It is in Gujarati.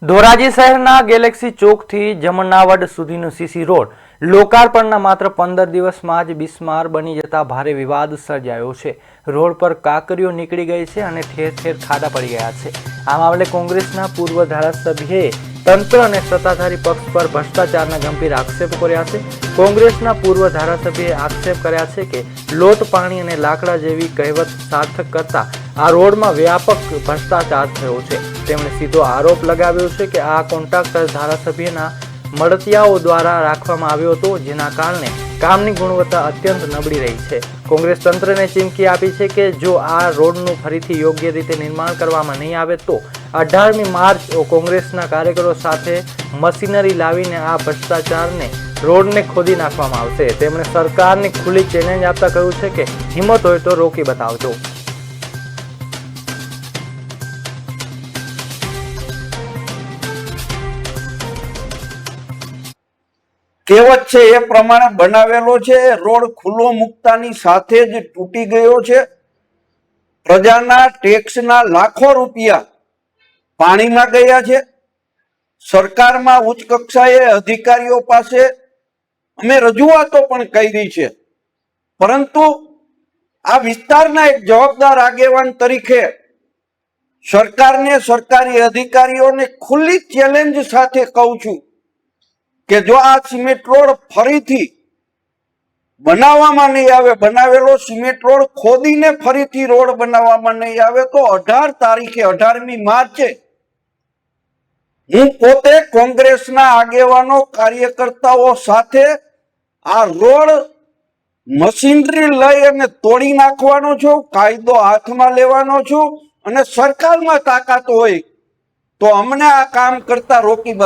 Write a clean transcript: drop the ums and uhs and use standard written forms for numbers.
ધોરાજી શહેરના ગેલેક્સી ચોકથી જમનાવડ સુધીનો સીસી રોડ લોકાર્પણના માત્ર 15 દિવસમાં જ બિસ્માર બની જતા ભારે વિવાદ સર્જાયો છે। રોડ પર કાંકરીઓ નીકળી ગઈ છે અને ઠેર ઠેર ખાડા પડી ગયા છે। આ મામલે કોંગ્રેસના પૂર્વ ધારાસભ્યએ તંત્ર અને સત્તાધારી પક્ષ પર ભ્રષ્ટાચારના ગંભીર આક્ષેપો કર્યા છે। કોંગ્રેસના પૂર્વ ધારાસભ્યએ આક્ષેપ કર્યા છે કે લોટ પાણી અને લાકડા જેવી કહેવત સાર્થક કરતા આ રોડમાં વ્યાપક ભ્રષ્ટાચાર થયો છે। તેમણે સીધો આરોપ લગાવ્યો છે કે આ કોન્ટ્રાક્ટર ધારાસભ્યના મળતિયાઓ દ્વારા રાખવામાં આવ્યો હતો, જેના કારણે કામની ગુણવત્તા અત્યંત નબળી રહી છે। કોંગ્રેસ તંત્રને ચીમકી આપી છે કે જો આ રોડનું ફરીથી યોગ્ય રીતે નિર્માણ કરવામાં નહીં આવે તો 18મી માર્ચ કોંગ્રેસના કાર્યકરો સાથે મશીનરી લાવીને આ ભ્રષ્ટાચારને રોડને ખોદી નાખવામાં આવશે। તેમણે સરકારને ખુલ્લી ચેલેન્જ આપતા કહ્યું છે કે હિંમત હોય તો રોકી બતાવજો। કહેવત છે એ પ્રમાણે બનાવેલો છે। રોડ ખુલ્લો મુકતાની સાથે જ તૂટી ગયો છે। પ્રજાના ટેક્સના લાખો રૂપિયા પાણીમાં ગયા છે। સરકારમાં ઉચ્ચ કક્ષાએ અધિકારીઓ પાસે અમે રજૂઆતો પણ કરી છે, પરંતુ આ વિસ્તારના એક જવાબદાર આગેવાન તરીકે સરકારને, સરકારી અધિકારીઓને ખુલ્લી ચેલેન્જ સાથે કહું છું કે જો આ સિમેન્ટ રોડ ફરીથી બનાવવામાં નહીં આવે, બનાવેલો સિમેન્ટ રોડ ખોદીને ફરીથી રોડ બનાવવામાં નહીં આવે તો 18 તારીખે 18મી માર્ચે હું પોતે કોંગ્રેસના આગેવાનો, કાર્યકર્તાઓ સાથે આ રોડ મશીનરી લઈ અને તોડી નાખવાનો છું, કાયદો હાથમાં લેવાનો છું અને સરકારમાં તાકાત હોય તો અમને આ કામ કરતા રોકી